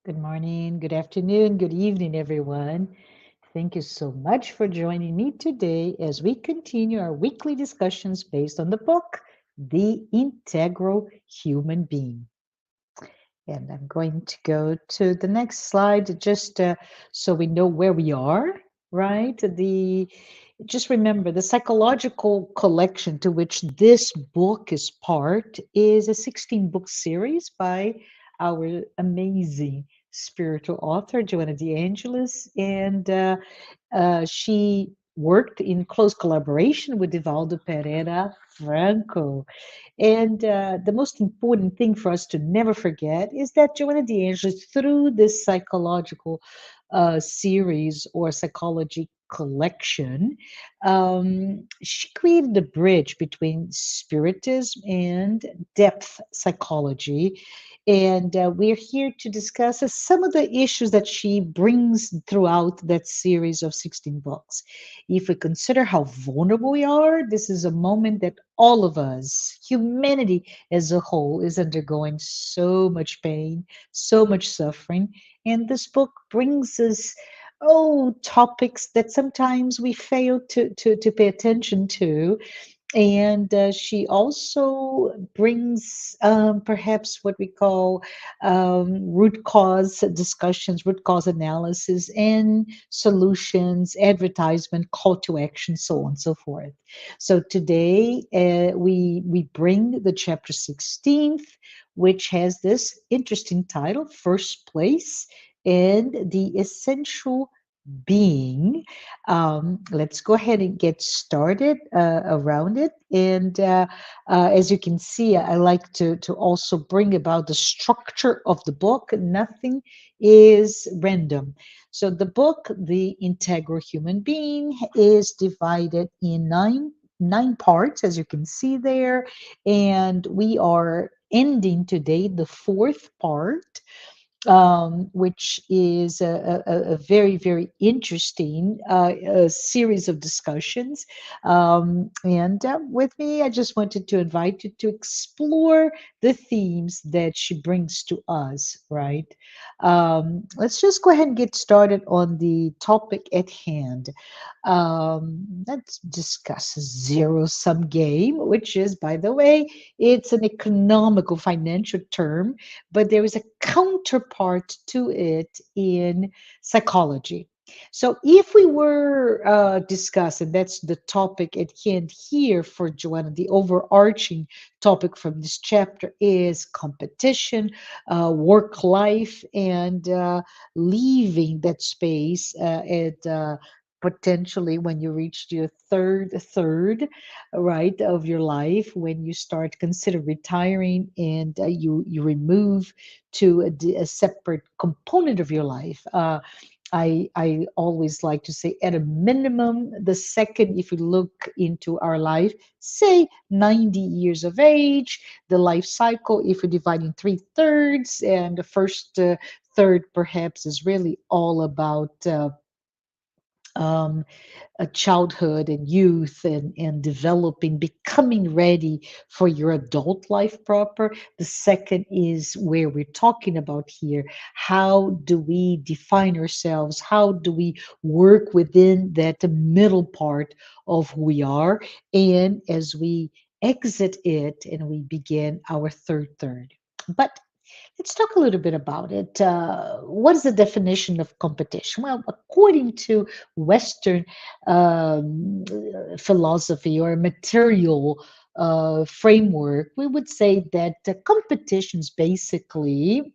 Good morning, good afternoon, good evening, everyone. Thank you so much for joining me today as we continue our weekly discussions based on the book, The Integral Human Being. And I'm going to go to the next slide just so we know where we are, right? Just remember the psychological collection to which this book is part is a 16 book series by our amazing spiritual author, Joanna de Angelis. And she worked in close collaboration with Divaldo Pereira Franco. And the most important thing for us to never forget is that Joanna de Angelis, through this psychological series or psychology collection, she created a bridge between spiritism and depth psychology. And we're here to discuss some of the issues that she brings throughout that series of 16 books. If we consider how vulnerable we are, this is a moment that all of us, humanity as a whole, is undergoing so much pain, so much suffering. And this book brings us, topics that sometimes we fail to pay attention to, and she also brings perhaps what we call root cause discussions, root cause analysis, and solutions, advertisement, call to action, so on and so forth. So today we bring the chapter 16th, which has this interesting title, First Place and the Essential Being. Let's go ahead and get started around it. And as you can see, I like to also bring about the structure of the book. Nothing is random. So the book, The Integral Human Being, is divided in nine parts, as you can see there. And we are ending today the fourth part, which is a very, very interesting series of discussions. And with me, I just wanted to invite you to explore the themes that she brings to us, right? Let's just go ahead and get started on the topic at hand. Let's discuss a zero sum game, which is, by the way, it's an economical financial term, but there is a counterpart to it in psychology. So, if we were discussing, that's the topic at hand here for Joanna, the overarching topic from this chapter is competition, work life, and leaving that space at potentially when you reach your third, right, of your life, when you start consider retiring, and you remove to a separate component of your life. I always like to say, at a minimum, the second, if you look into our life, say 90 years of age, the life cycle, if you divide in three thirds, and the first third perhaps is really all about um, a childhood and youth, and developing, becoming ready for your adult life proper. The second is where we're talking about here. How do we define ourselves? How do we work within that middle part of who we are? And as we exit it and we begin our third. But let's talk a little bit about it. What is the definition of competition? Well, according to Western philosophy or material framework, we would say that competition is basically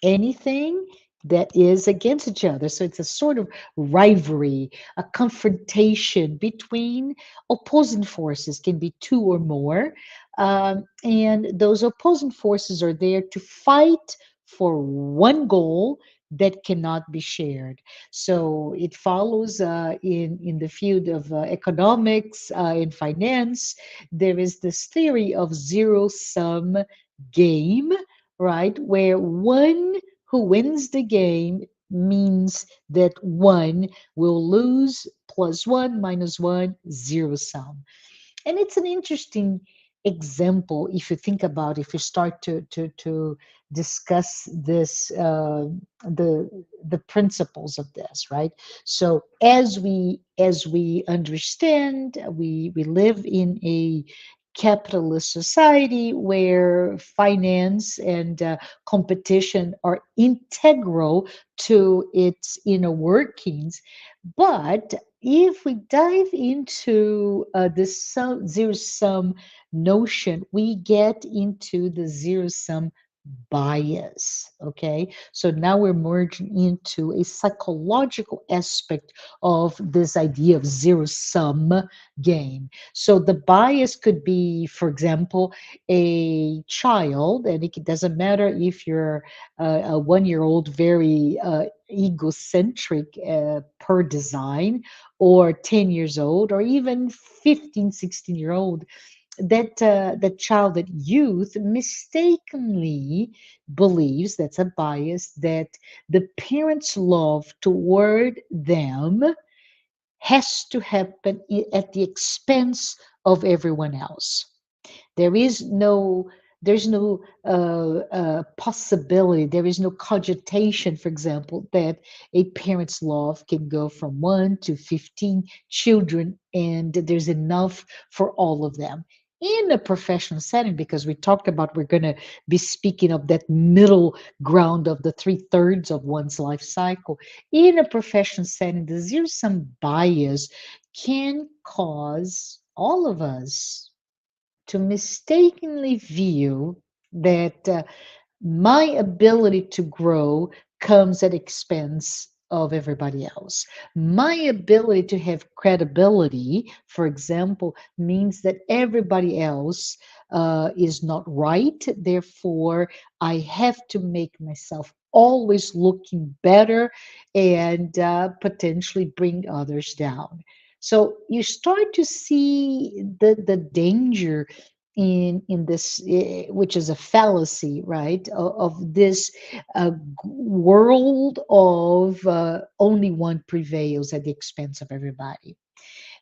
anything that is against each other. So it's a sort of rivalry, a confrontation between opposing forces, can be two or more, and those opposing forces are there to fight for one goal that cannot be shared. So it follows in the field of economics, in finance, there is this theory of zero sum game, right? Where one who wins the game means that one will lose, plus one minus one, zero sum. And it's an interesting example, if you think about, if you start to discuss this, the the principles of this, right? So as we understand, we live in a capitalist society where finance and competition are integral to its inner workings. But if we dive into this zero sum notion, we get into the zero sum bias. Okay, so now we're merging into a psychological aspect of this idea of zero sum game. So the bias could be, for example, a child, and it doesn't matter if you're a 1 year old, very egocentric per design, or 10 years old, or even 15, 16-year old, that child, that youth mistakenly believes, that's a bias, that the parents' love toward them has to happen at the expense of everyone else. There is no, there's no possibility, there is no cogitation, for example, that a parent's love can go from 1 to 15 children and there's enough for all of them. In a professional setting, because we talked about, we're going to be speaking of that middle ground of the 3/3 of one's life cycle. In a professional setting, the zero sum bias can cause all of us to mistakenly view that my ability to grow comes at expense of everybody else. My ability to have credibility, for example, means that everybody else is not right. Therefore, I have to make myself always looking better and potentially bring others down. So you start to see the danger in this, which is a fallacy, right? Of this world of only one prevails at the expense of everybody.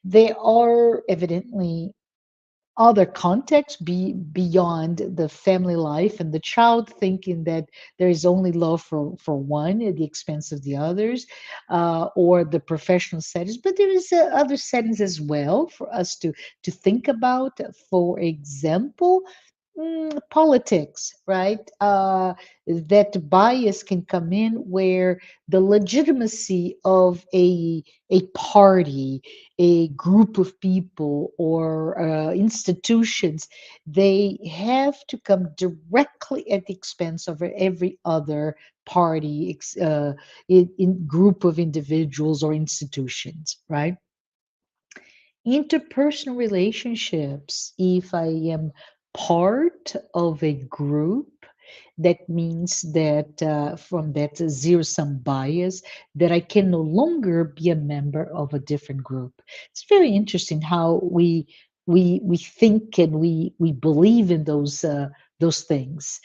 There are evidently other context beyond the family life and the child thinking that there is only love for one at the expense of the others, or the professional settings. But there is other settings as well for us to think about. For example, politics, right? That bias can come in where the legitimacy of a party, a group of people, or institutions, they have to come directly at the expense of every other party, in group of individuals or institutions, right? Interpersonal relationships, if I am part of a group, that means that from that zero sum bias, that I can no longer be a member of a different group. It's very interesting how we think and we believe in those things.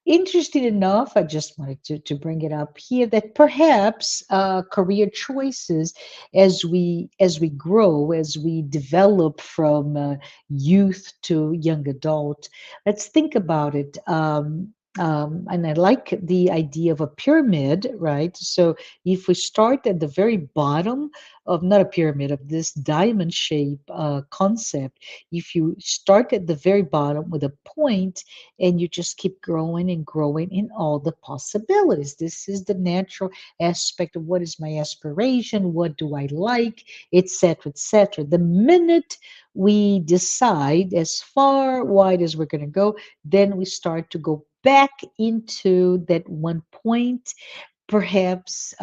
Interesting enough, I just wanted to bring it up here, that perhaps career choices, as we grow, as we develop from youth to young adult, let's think about it. And I like the idea of a pyramid, right? So if we start at the very bottom of, not a pyramid, of this diamond shape concept, if you start at the very bottom with a point, and you just keep growing and growing in all the possibilities. This is the natural aspect of what is my aspiration, what do I like, etc., etc. The minute we decide as far wide as we're going to go, then we start to go back into that one point, perhaps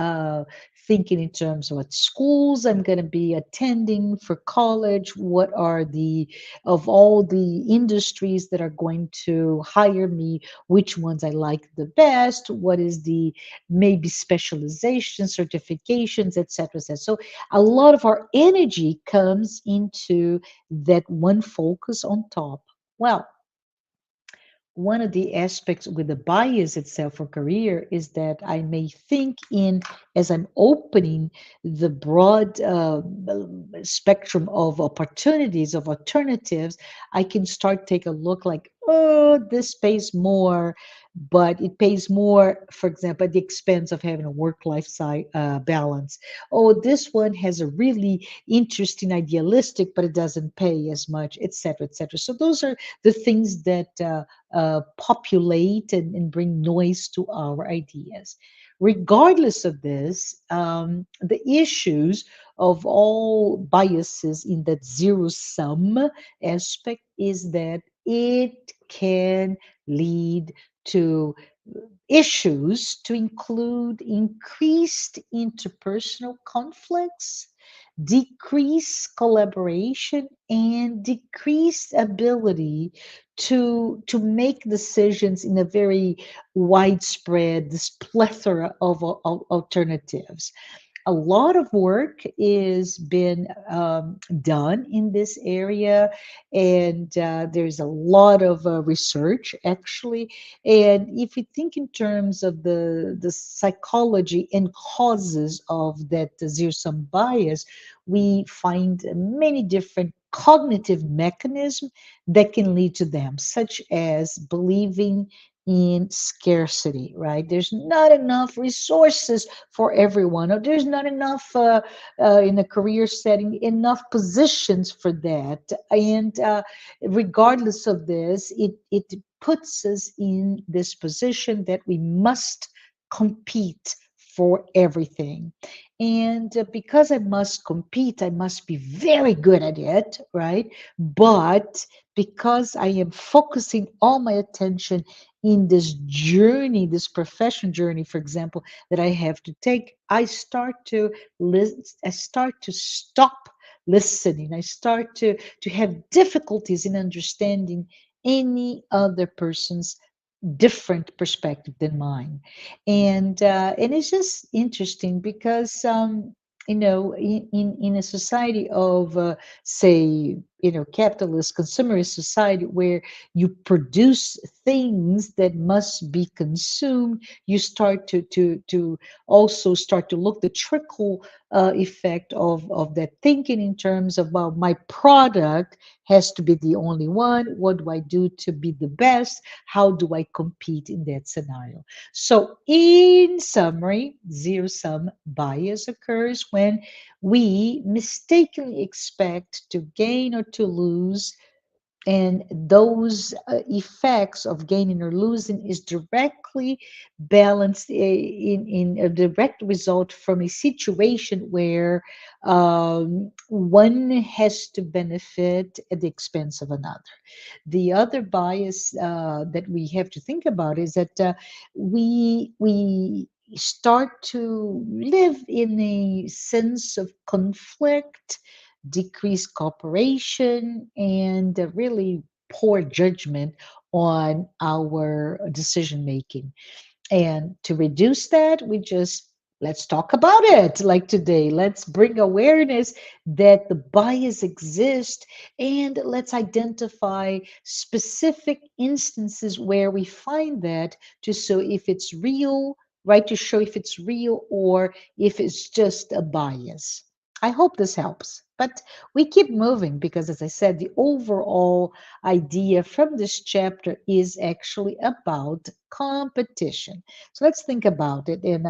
thinking in terms of what schools I'm going to be attending for college, what are the, of all the industries that are going to hire me, which ones I like the best, what is the maybe specialization, certifications, etc., etc. So a lot of our energy comes into that one focus on top. Well, one of the aspects with the bias itself for career is that I may think in, as I'm opening the broad spectrum of opportunities, of alternatives, I can start take a look like, oh, this pays more, but it pays more, for example, at the expense of having a work-life balance. Oh, this one has a really interesting idealistic, but it doesn't pay as much, etc., etc. So those are the things that populate and bring noise to our ideas. Regardless of this, the issues of all biases in that zero sum aspect is that it can lead to issues to include increased interpersonal conflicts, decreased collaboration, and decreased ability to make decisions in a very widespread, this plethora of alternatives. A lot of work is been done in this area, and there's a lot of research actually. And if you think in terms of the psychology and causes of that zero sum bias, we find many different cognitive mechanisms that can lead to them, such as believing in scarcity, right? There's not enough resources for everyone, or there's not enough in a career setting, enough positions for that. And regardless of this, it puts us in this position that we must compete for everything. And because I must compete, I must be very good at it, right? But because I am focusing all my attention in this journey, this profession journey, for example, that I have to take, I start to listen, I start to stop listening. I start to have difficulties in understanding any other person's different perspective than mine. And it's just interesting because in a society of say capitalist consumerist society where you produce things that must be consumed, you start to also start to look the trickle effect of that thinking in terms of, well, my product has to be the only one. What do I do to be the best? How do I compete in that scenario? So, in summary, zero sum bias occurs when we mistakenly expect to gain or to lose, and those effects of gaining or losing is directly balanced in a direct result from a situation where one has to benefit at the expense of another. The other bias that we have to think about is that we start to live in a sense of conflict, decreased cooperation, and really poor judgment on our decision making. And to reduce that, we just let's talk about it like today. Let's bring awareness that the bias exists, and let's identify specific instances where we find that to show if it's real, right? To show if it's real or if it's just a bias. I hope this helps. But we keep moving because, as I said, the overall idea from this chapter is actually about competition. So let's think about it. And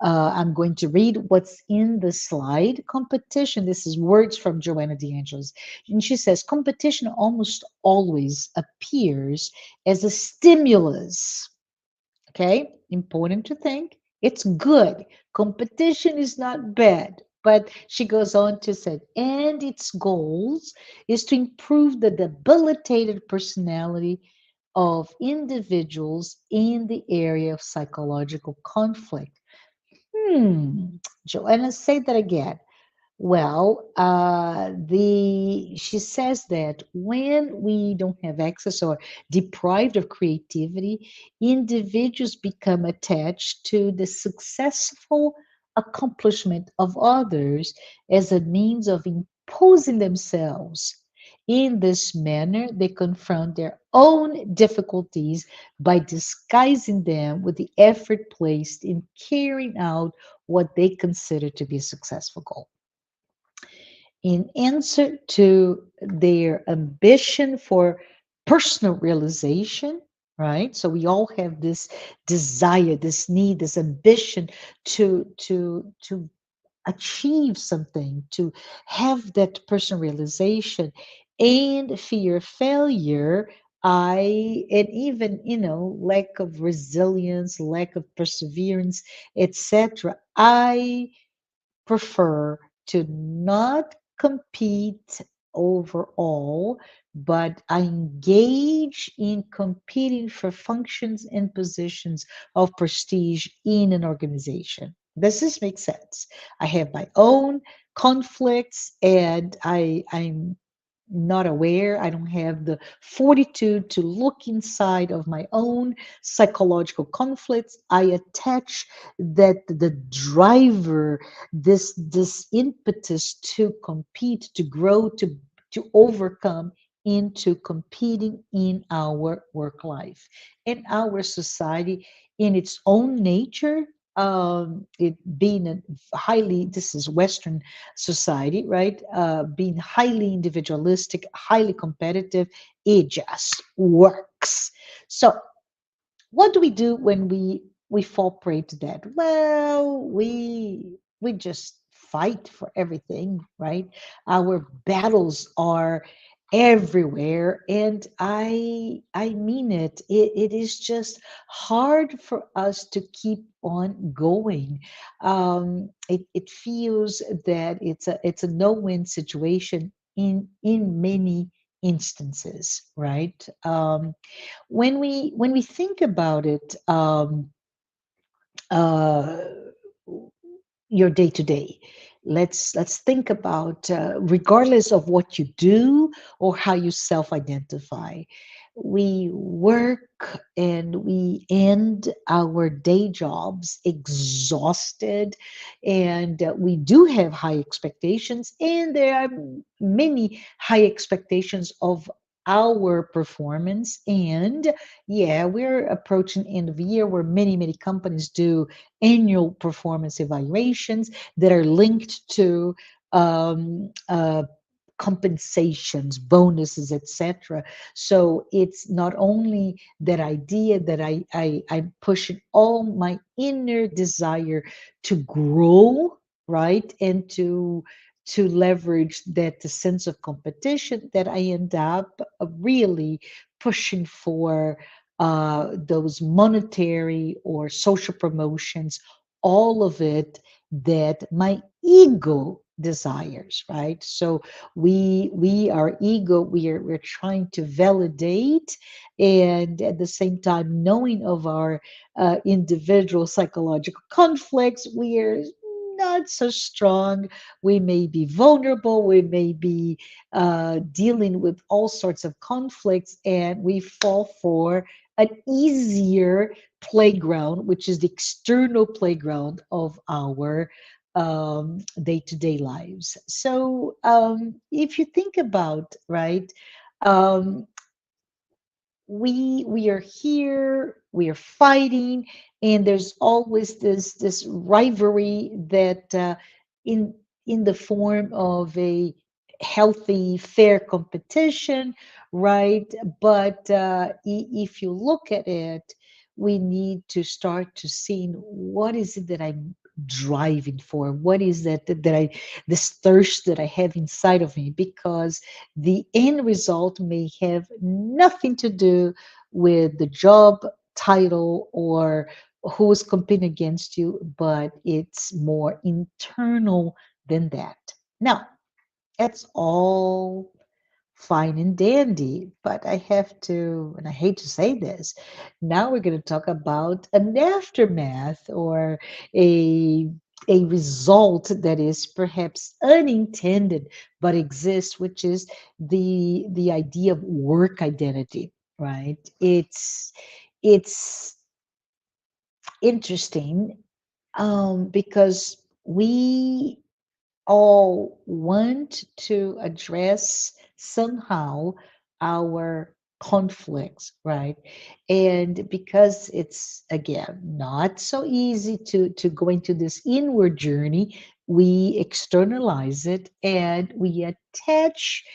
I'm going to read what's in the slide. Competition. This is words from Joanna de Angelis, and she says competition almost always appears as a stimulus. Okay, important to think. It's good. Competition is not bad. But she goes on to say, and its goals is to improve the debilitated personality of individuals in the area of psychological conflict. Joanna, say that again. Well, she says that when we don't have access or deprived of creativity, individuals become attached to the successful accomplishment of others as a means of imposing themselves In this manner, they confront their own difficulties by disguising them with the effort placed in carrying out what they consider to be a successful goal. In answer to their ambition for personal realization, right? So we all have this desire, this need, this ambition to achieve something, to have that personal realization, and fear of failure. And even, lack of resilience, lack of perseverance, etc. I prefer to not compete overall, but I engage in competing for functions and positions of prestige in an organization. Does this make sense? I have my own conflicts, and I'm not aware. I don't have the fortitude to look inside of my own psychological conflicts. I attach that the driver, this impetus to compete, to grow, to overcome, into competing in our work life, in our society, in its own nature. It being a highly, this is Western society, right? Being highly individualistic, highly competitive, it just works. So what do we do when we fall prey to that? Well, we just fight for everything, right? Our battles are everywhere, and I mean it. It is just hard for us to keep on going. It feels that it's a no-win situation in many instances, right? When we think about it, uh, your day to day, let's think about, regardless of what you do or how you self identify, we work and we end our day jobs exhausted, and we do have high expectations, and there are many high expectations of our performance. And yeah, we're approaching the end of the year, where many companies do annual performance evaluations that are linked to um, uh, compensations, bonuses, etc. So it's not only that idea that I'm pushing all my inner desire to grow, right, and to leverage that the sense of competition, that I end up really pushing for those monetary or social promotions, all of it that my ego desires, right? So we our ego, we're trying to validate, and at the same time knowing of our individual psychological conflicts, we are not so strong. We may be vulnerable, we may be dealing with all sorts of conflicts, and we fall for an easier playground, which is the external playground of our day-to-day lives. So if you think about, right, um, we are here, we are fighting, and there's always this rivalry that in in the form of a healthy, fair competition, right? But if you look at it, we need to start to seeing what is it that I'm driving for, what is that I, this thirst that I have inside of me, because the end result may have nothing to do with the job title or who's competing against you, but it's more internal than that. Now, that's all fine and dandy, but I have to, and I hate to say this, now we're going to talk about an aftermath, or a a result that is perhaps unintended but exists, which is the idea of work identity, right? It's interesting, because we all want to address somehow our conflicts, right? And because it's again not so easy to go into this inward journey, we externalize it and we attach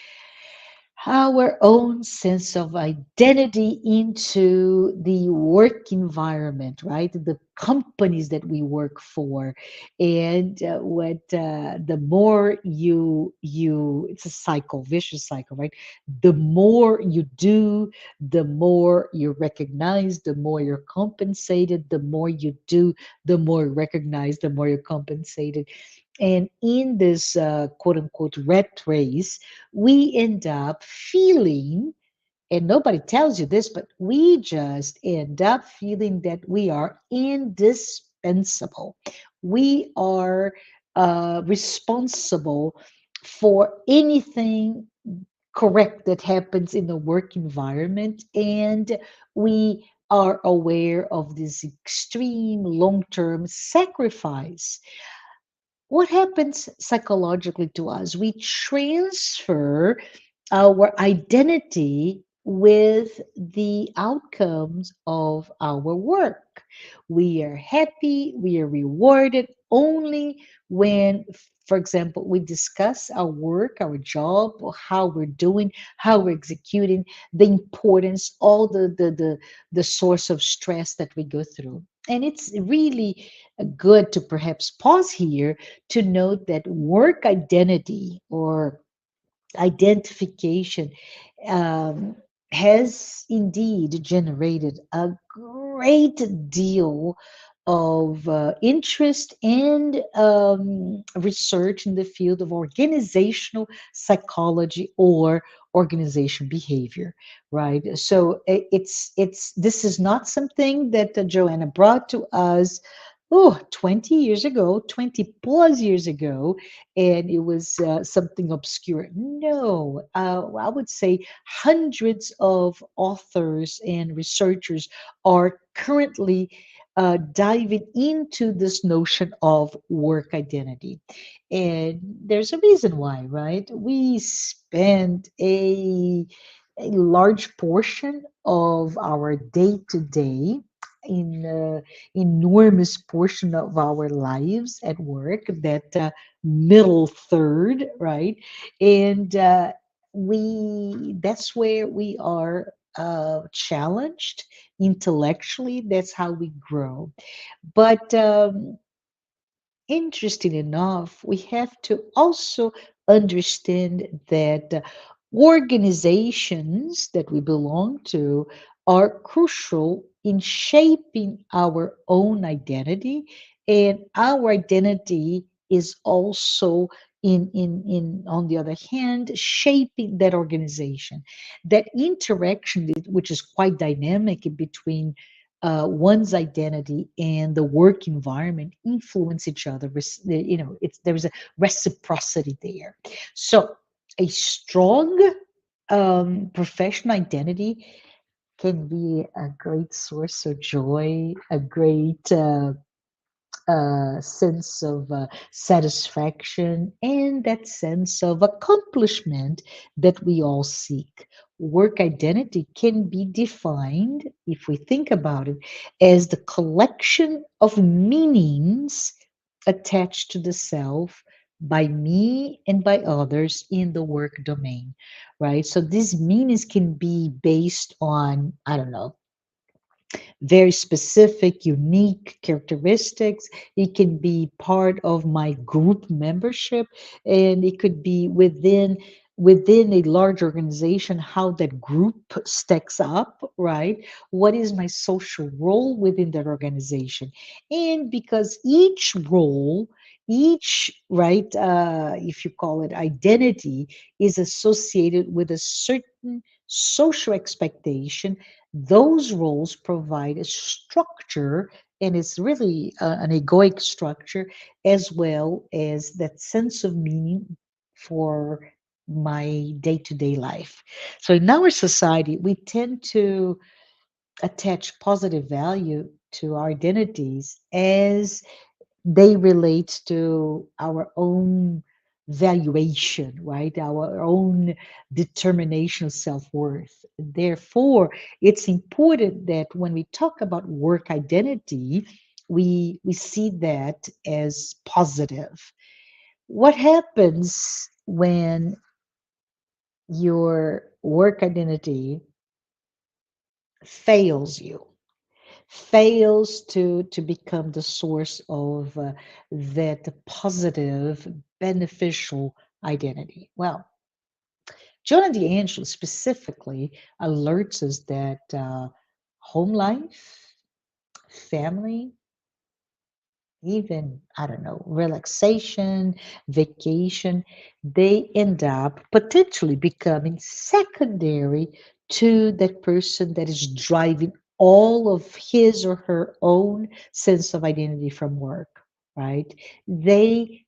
our own sense of identity into the work environment, right? The companies that we work for, and what the more it's a cycle, vicious cycle, right? The more you do, the more you're recognized, the more you're compensated, the more you do, the more you're recognized, the more you're compensated. And in this quote unquote rat race, we end up feeling, and nobody tells you this, but we just end up feeling that we are indispensable. We are responsible for anything correct that happens in the work environment. And we are aware of this extreme long term sacrifice. What happens psychologically to us? We transfer our identity with the outcomes of our work. We are happy, we are rewarded only when, for example, we discuss our work, our job, or how we're doing, how we're executing, the importance, all the source of stress that we go through. And it's really good to perhaps pause here to note that work identity or identification um, has indeed generated a great deal of interest and research in the field of organizational psychology or organization behavior, right? So it's this is not something that Joanna brought to us 20 years ago, 20 plus years ago, and it was something obscure. No, I would say hundreds of authors and researchers are currently diving into this notion of work identity. And there's a reason why, right? We spend a large portion of our day to day in enormous portion of our lives at work, that middle third, right? And we that's where we are challenged intellectually. That's how we grow. But interesting enough, we have to also understand that organizations that we belong to are crucial in shaping our own identity, and our identity is also in on the other hand shaping that organization. That interaction, which is quite dynamic in between one's identity and the work environment, influence each other. It's there's a reciprocity there. So a strong professional identity can be a great source of joy, a great sense of satisfaction, and that sense of accomplishment that we all seek. Work identity can be defined, if we think about it, as the collection of meanings attached to the self by me and by others in the work domain, right? So these meanings can be based on, I don't know, very specific, unique characteristics. It can be part of my group membership, and it could be within a large organization, how that group stacks up, right? What is my social role within that organization? And because each role, each right, if you call it identity, is associated with a certain social expectation, those roles provide a structure, and it's really an egoic structure, as well as that sense of meaning for my day-to-day life. So in our society, we tend to attach positive value to our identities as they relate to our own valuation, right? Our own determination of self-worth. Therefore, it's important that when we talk about work identity, we see that as positive. What happens when your work identity fails you, fails to become the source of that positive, beneficial identity? Well, Joanna de Angelis specifically alerts us that home life, family, even, I don't know, relaxation, vacation, they end up potentially becoming secondary to that person that is driving all of his or her own sense of identity from work, right? They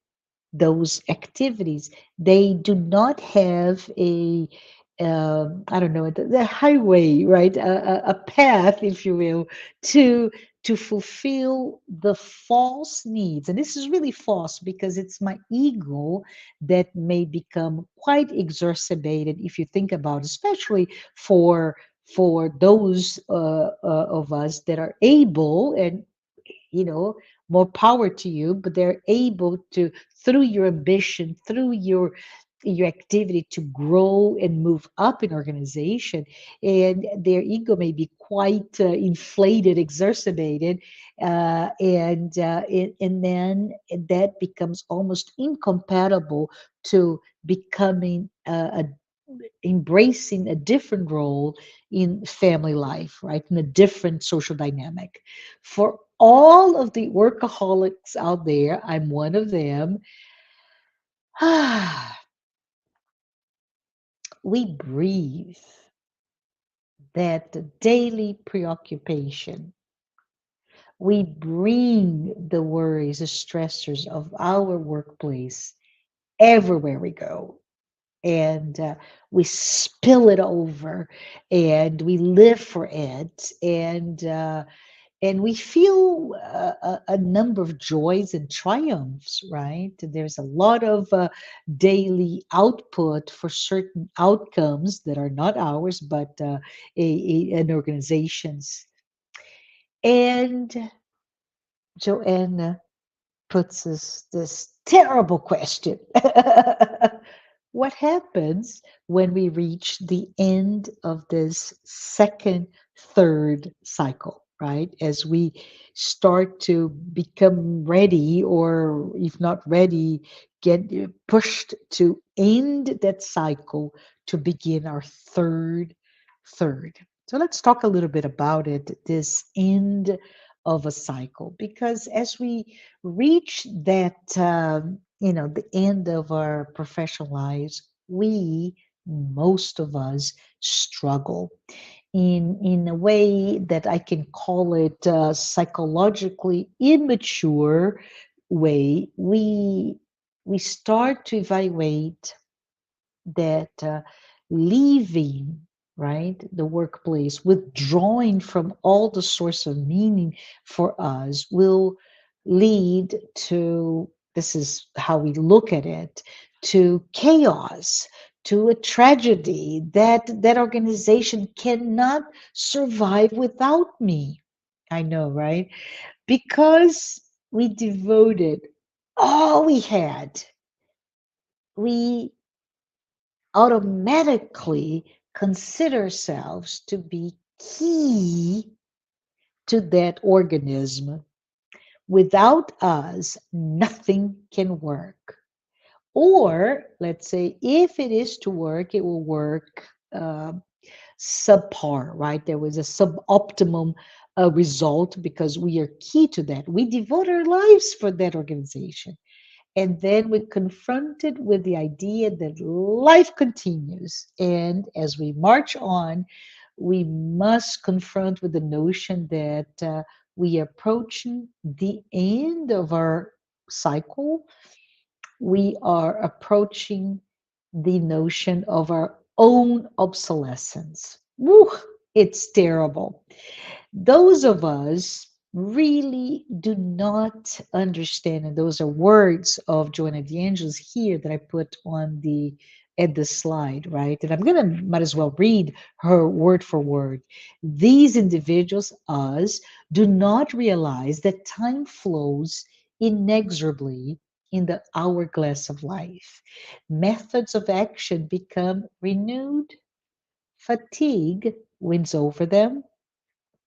those activities, they do not have a I don't know, the highway, right? A path, if you will, to fulfill the false needs. And this is really false because it's my ego that may become quite exacerbated if you think about, especially for those of us that are able, and you know, more power to you, but they're able to, through your ambition, through your activity, to grow and move up in organization, and their ego may be quite inflated, exacerbated, and then that becomes almost incompatible to becoming embracing a different role in family life, right? In a different social dynamic. For all of the workaholics out there, I'm one of them. We breathe that daily preoccupation. We bring the worries, the stressors of our workplace everywhere we go. And we spill it over, and we live for it, and we feel a number of joys and triumphs, right? There's a lot of daily output for certain outcomes that are not ours, but an organization's. And Joanna puts us this terrible question. What happens when we reach the end of this second, third cycle, right? As we start to become ready, or if not ready, get pushed to end that cycle to begin our third. So let's talk a little bit about it, this end of a cycle, because as we reach that, the end of our professional lives, most of us struggle in a way that I can call it psychologically immature way. We start to evaluate that leaving, right, the workplace, withdrawing from all the source of meaning for us, will lead to, this is how we look at it, to chaos, to a tragedy, that that organization cannot survive without me. I know, right? Because we devoted all we had, we automatically consider ourselves to be key to that organism. Without us, nothing can work. Or let's say, if it is to work, it will work subpar, right? There was a suboptimum result because we are key to that. We devote our lives for that organization. And then we're confronted with the idea that life continues. And as we march on, we must confront with the notion that we are approaching the end of our cycle. We are approaching the notion of our own obsolescence. Woo, it's terrible. Those of us really do not understand, and those are words of Joanna de Angelis here that I put on the at the slide, right? And I'm gonna might as well read her word for word. These individuals, us, do not realize that time flows inexorably in the hourglass of life. Methods of action become renewed, fatigue wins over them,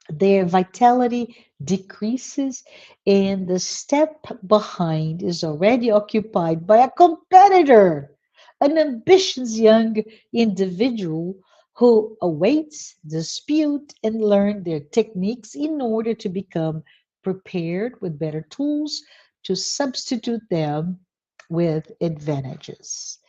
their vitality decreases, and the step behind is already occupied by a competitor, an ambitious young individual who awaits, dispute, and learn their techniques in order to become prepared with better tools to substitute them with advantages.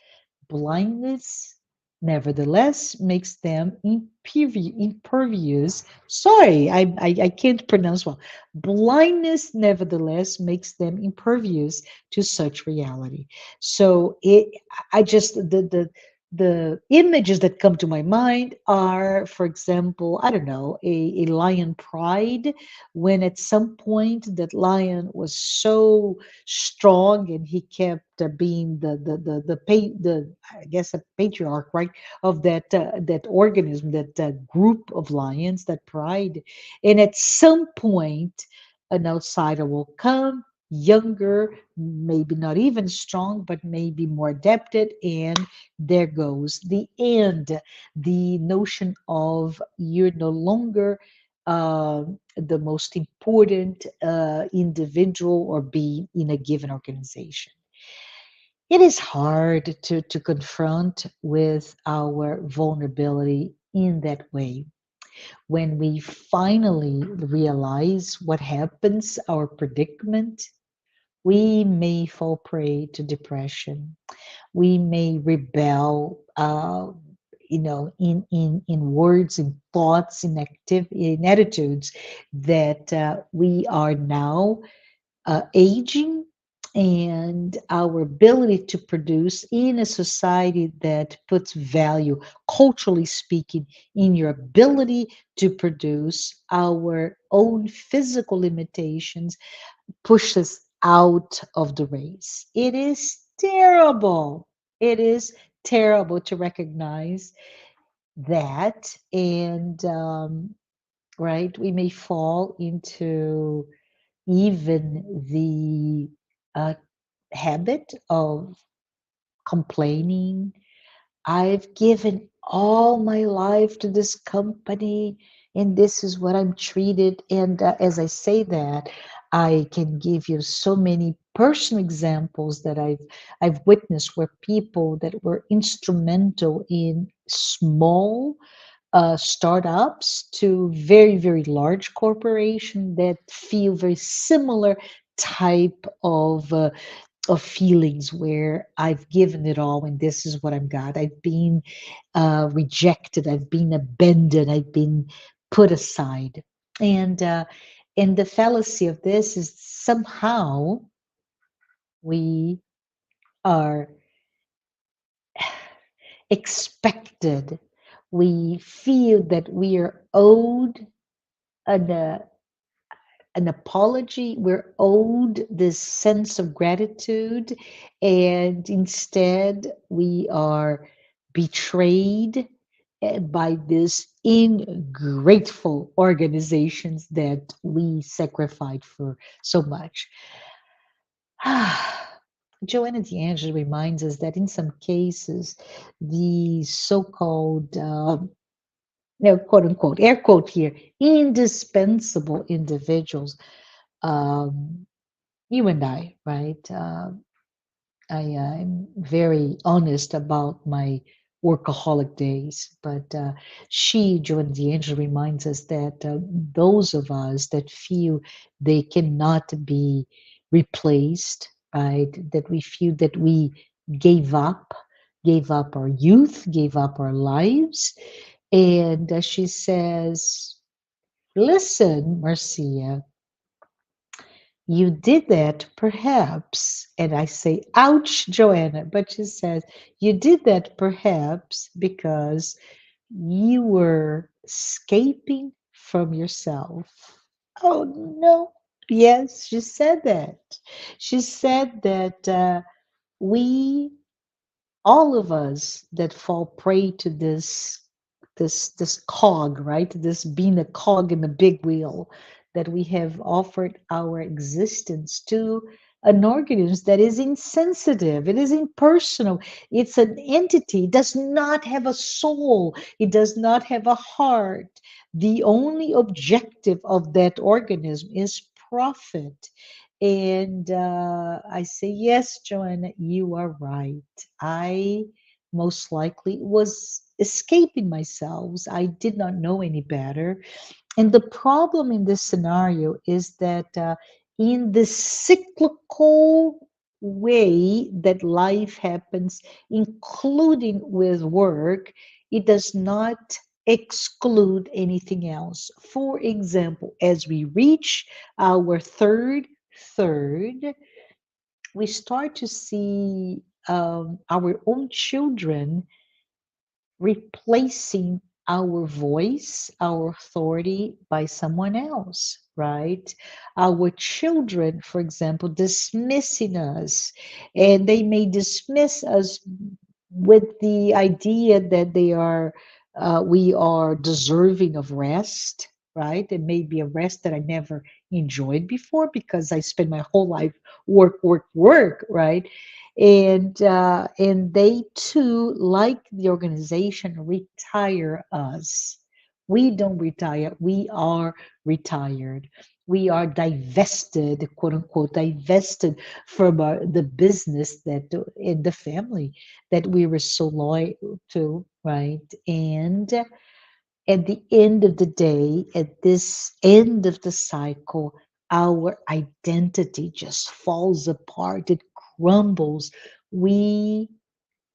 Blindness, nevertheless, makes them impervious. Sorry, I can't pronounce well. Blindness, nevertheless, makes them impervious to such reality. So I just the images that come to my mind are, for example, I don't know, a lion pride, when at some point that lion was so strong and he kept being the I guess a patriarch, right, of that organism, that group of lions, that pride. And at some point an outsider will come, younger, maybe not even strong, but maybe more adapted, and there goes the end. The notion of you're no longer the most important individual or being in a given organization. It is hard to confront with our vulnerability in that way. When we finally realize what happens, our predicament, we may fall prey to depression. We may rebel, in words, in thoughts, in attitudes that we are now aging, and our ability to produce in a society that puts value, culturally speaking, in your ability to produce, our own physical limitations push us out of the race. It is terrible. It is terrible to recognize that. And, right, we may fall into even the habit of complaining. I've given all my life to this company, and this is what I'm treated. And as I say that, I can give you so many personal examples that I've witnessed where people that were instrumental in small startups to very, very large corporation that feel very similar type of feelings, where I've given it all and this is what I've got. I've been rejected. I've been abandoned. I've been put aside. And and the fallacy of this is somehow we are expected. We feel that we are owed an, an apology. We're owed this sense of gratitude, and instead we are betrayed by these ingrateful organizations that we sacrificed for so much. Joanna de Angelis reminds us that in some cases, the so-called quote unquote, air quote here, indispensable individuals, um, you and I, right? I'm very honest about my workaholic days, but Joanna de Angelis, reminds us that those of us that feel they cannot be replaced, right? That we feel that we gave up, gave up our youth, gave up our lives. And she says, listen, Marcia, you did that perhaps. And I say, ouch, Joanna. But she says, you did that perhaps because you were escaping from yourself. Oh no. Yes, she said that. She said that we, all of us that fall prey to this cog, right? This being a cog in the big wheel, that we have offered our existence to an organism that is insensitive, it is impersonal, it's an entity, it does not have a soul, it does not have a heart. The only objective of that organism is profit. And I say, yes, Joanna, you are right. I most likely was escaping myself. I did not know any better. And the problem in this scenario is that in the cyclical way that life happens, including with work, it does not exclude anything else. For example, as we reach our third, we start to see our own children replacing our voice, our authority by someone else, right? Our children, for example, dismissing us, and they may dismiss us with the idea that we are deserving of rest, right? It may be a rest that I never enjoyed before because I spent my whole life work, right? And they too, like the organization, retire us. We don't retire, we are retired. We are divested, quote unquote, divested from the business that in the family that we were so loyal to, right? And at the end of the day, at this end of the cycle, our identity just falls apart, it crumbles. We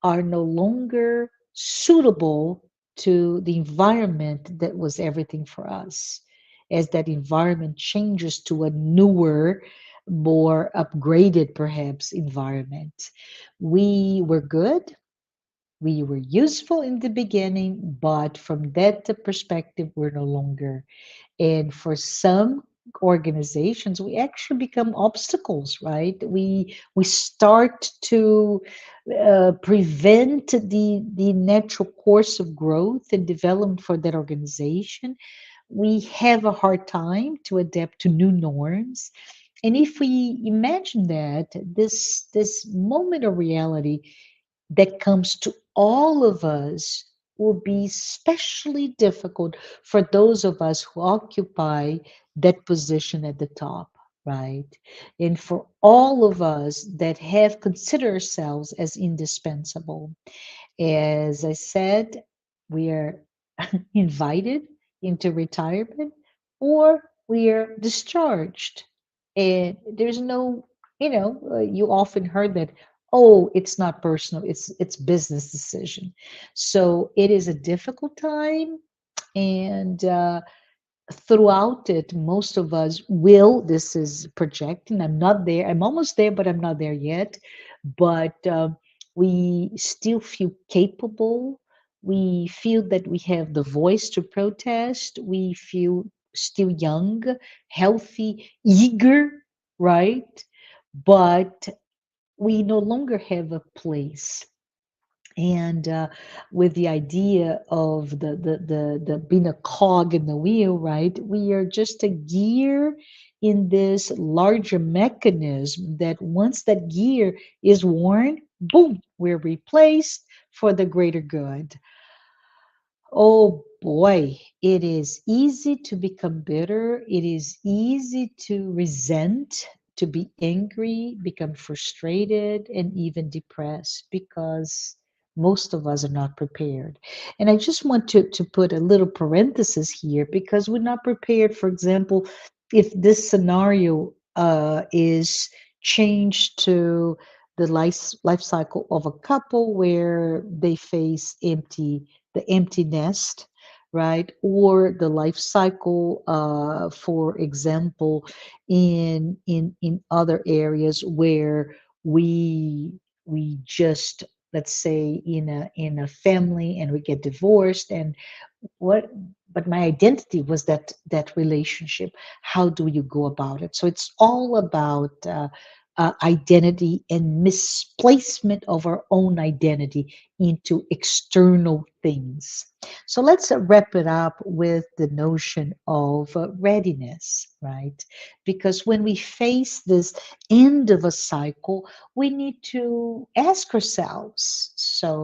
are no longer suitable to the environment that was everything for us. As that environment changes to a newer, more upgraded, perhaps, environment. We were good, we were useful in the beginning, but from that perspective, we're no longer. And for some organizations, we actually become obstacles, right? We start to prevent the natural course of growth and development for that organization. We have a hard time to adapt to new norms. And if we imagine that this moment of reality that comes to all of us will be especially difficult for those of us who occupy that position at the top, right? And for all of us that have considered ourselves as indispensable. As I said, we are invited into retirement or we are discharged. And there's no, you often heard that, oh, it's not personal, it's business decision. So it is a difficult time. And throughout it, most of us will, this is projecting, I'm not there, I'm almost there, but I'm not there yet. But we still feel capable. We feel that we have the voice to protest. We feel still young, healthy, eager, right? But we no longer have a place. And with the idea of the being a cog in the wheel, right? We are just a gear in this larger mechanism that once that gear is worn, boom, we're replaced for the greater good. Oh boy, it is easy to become bitter. It is easy to resent, to be angry, become frustrated, and even depressed because most of us are not prepared. And I just want to put a little parenthesis here because we're not prepared, for example, if this scenario is changed to the life cycle of a couple where they face the empty nest, right? Or the life cycle, for example, in other areas where we we just, let's say, in a family and we get divorced, and what but my identity was that relationship. How do you go about it? So it's all about identity and misplacement of our own identity into external things. So let's wrap it up with the notion of readiness, right? Because when we face this end of a cycle, we need to ask ourselves, so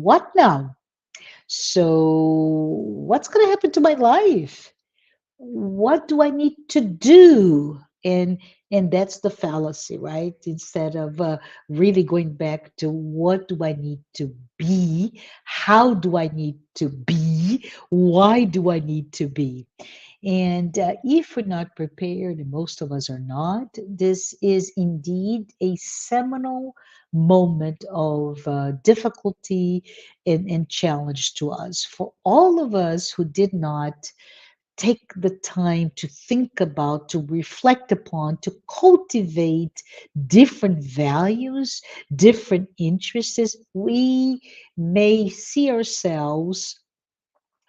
what now? So what's going to happen to my life? What do I need to do? And that's the fallacy, right? Instead of really going back to what do I need to be, how do I need to be, why do I need to be? And if we're not prepared, and most of us are not, this is indeed a seminal moment of difficulty and challenge to us. For all of us who did not take the time to think about, to reflect upon, to cultivate different values, different interests, we may see ourselves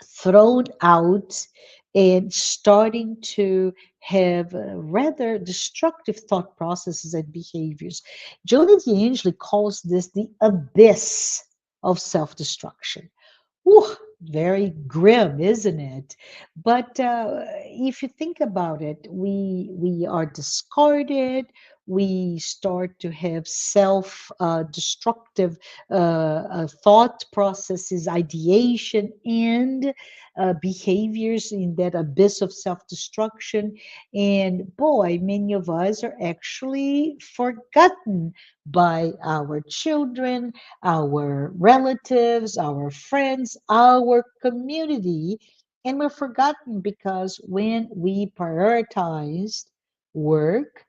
thrown out and starting to have rather destructive thought processes and behaviors. Joanna de Angelis calls this the abyss of self destruction. Whew, very grim, isn't it? But if you think about it, we are discarded. We start to have self-destructive thought processes, ideation, and behaviors in that abyss of self-destruction. And boy, many of us are actually forgotten by our children, our relatives, our friends, our community. And we're forgotten because when we prioritized work,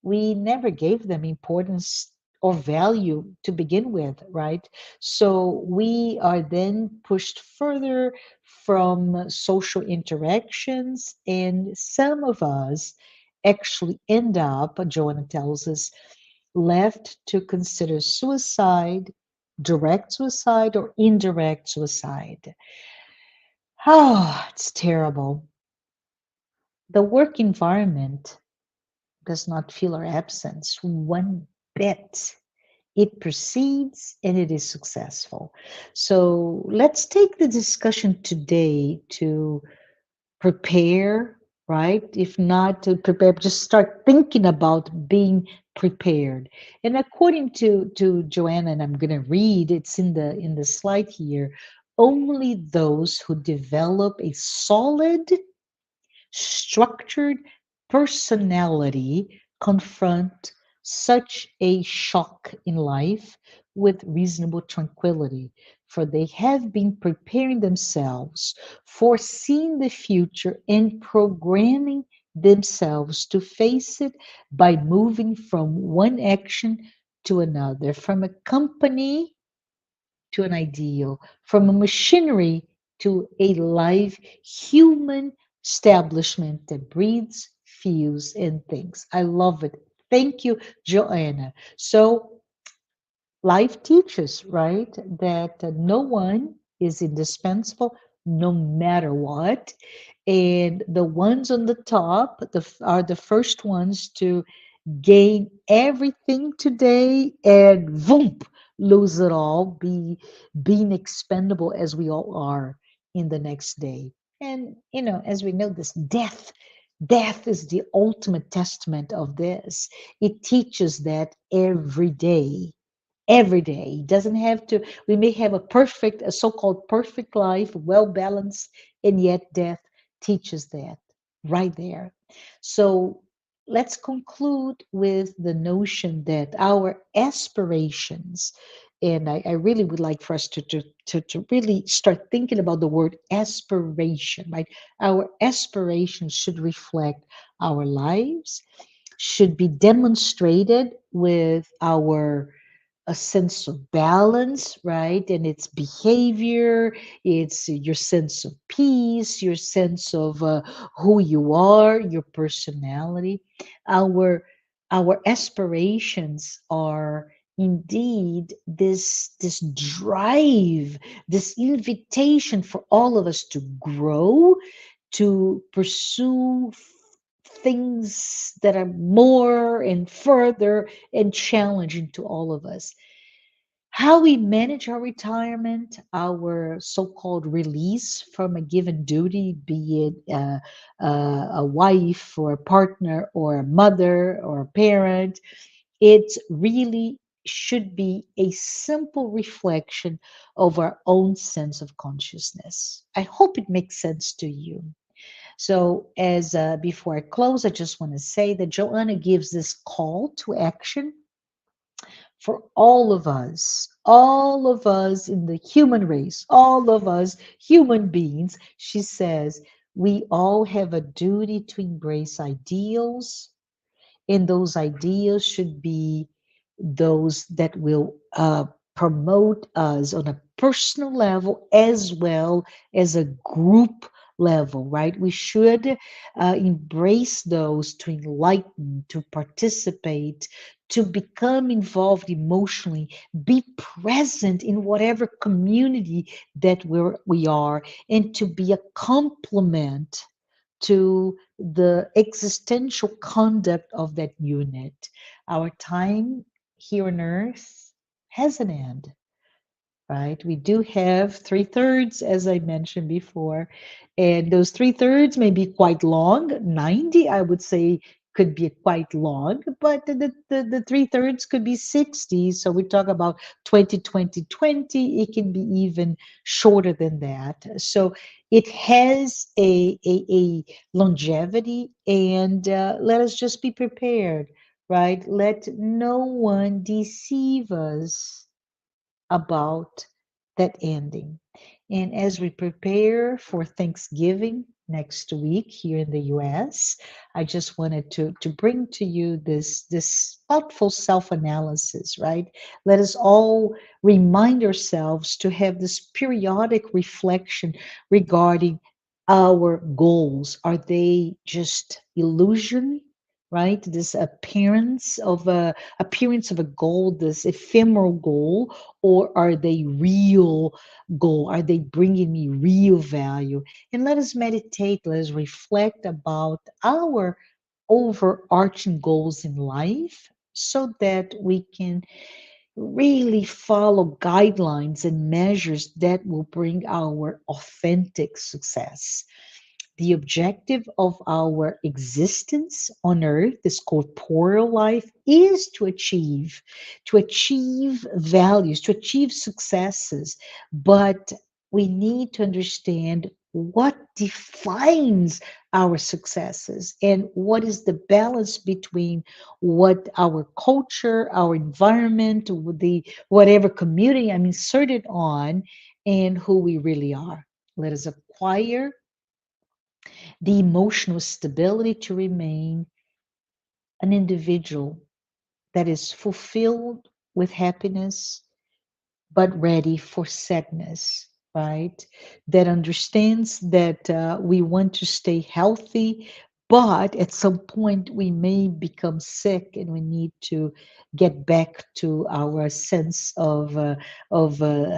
we never gave them importance or value to begin with, right? So we are then pushed further from social interactions, and some of us actually end up, Joanna tells us, left to consider suicide, direct suicide, or indirect suicide. Oh, it's terrible. The work environment does not feel our absence one bit. It proceeds and it is successful. So let's take the discussion today to prepare, right? If not to prepare, just start thinking about being prepared. And according to Joanna, and I'm going to read, it's in the slide here. Only those who develop a solid structured personality confront such a shock in life with reasonable tranquility, for they have been preparing themselves, foreseeing the future, and programming themselves to face it by moving from one action to another, from a company to an ideal, from a machinery to a live human establishment that breathes, feels, and thinks. I love it. Thank you, Joanna. So, life teaches, right, that no one is indispensable no matter what. And the ones on the top are the first ones to gain everything today and boom, lose it all, being expendable as we all are in the next day. And as we know, this death is the ultimate testament of this. It teaches that every day. It doesn't have to, we may have a so-called perfect life, well balanced, and yet death teaches that right there. So let's conclude with the notion that our aspirations, and I really would like for us to really start thinking about the word aspiration, right? Our aspirations should reflect our lives, should be demonstrated with our a sense of balance, right? And it's behavior, it's your sense of peace, your sense of who you are, your personality. Our our aspirations are indeed this drive, this invitation for all of us to grow, to pursue things that are more and further and challenging to all of us. How we manage our retirement, our so-called release from a given duty, be it a wife or a partner or a mother or a parent, it really should be a simple reflection of our own sense of consciousness. I hope it makes sense to you. So, as before I close, I just want to say that Joanna gives this call to action for all of us in the human race, all of us human beings. She says we all have a duty to embrace ideals, and those ideas should be those that will promote us on a personal level as well as a group level, right? We should embrace those to enlighten, to participate, to become involved emotionally, be present in whatever community that we are, and to be a complement to the existential conduct of that unit. Our time here on earth has an end, right? We do have three thirds, as I mentioned before, and those three thirds may be quite long. 90, I would say, could be quite long, but the three thirds could be 60. So we talk about 20, 20, 20. It can be even shorter than that. So it has a longevity, and let us just be prepared, right? Let no one deceive us about that ending. And as we prepare for Thanksgiving next week here in the US, I just wanted to bring to you this thoughtful self-analysis, right? Let us all remind ourselves to have this periodic reflection regarding our goals. Are they just illusion? Right, this appearance of a goal, this ephemeral goal, or are they real goal? Are they bringing me real value? And let us meditate, let us reflect about our overarching goals in life so that we can really follow guidelines and measures that will bring our authentic success. The objective of our existence on earth, this corporeal life, is to achieve values, to achieve successes. But we need to understand what defines our successes and what is the balance between what our culture, our environment, the whatever community I'm inserted on, and who we really are. Let us acquire the emotional stability to remain an individual that is fulfilled with happiness, but ready for sadness, right? That understands that we want to stay healthy, but at some point we may become sick and we need to get back to our sense of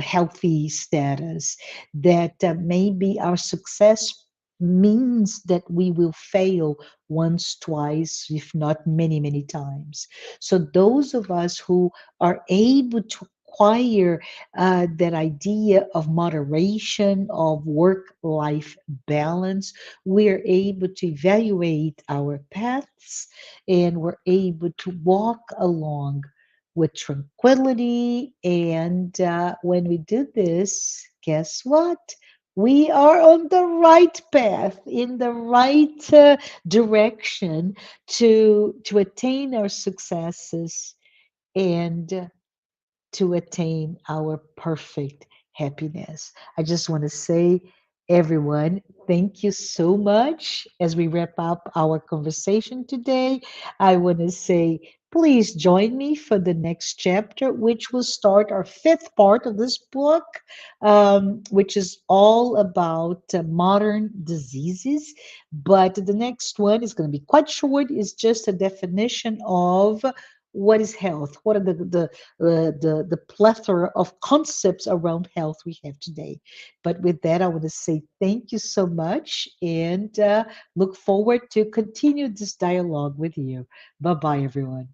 healthy status. That maybe our success means that we will fail once, twice, if not many, many times. So those of us who are able to acquire that idea of moderation, of work life balance, we're able to evaluate our paths and we're able to walk along with tranquility. And when we do this, guess what? We are on the right path, in the right direction to attain our successes and to attain our perfect happiness. I just want to say, everyone, thank you so much. As we wrap up our conversation today, I want to say, please join me for the next chapter, which will start our fifth part of this book, which is all about modern diseases. But the next one is going to be quite short, it's just a definition of what is health, what are the plethora of concepts around health we have today. But with that, I want to say thank you so much, and look forward to continue this dialogue with you. Bye bye, everyone.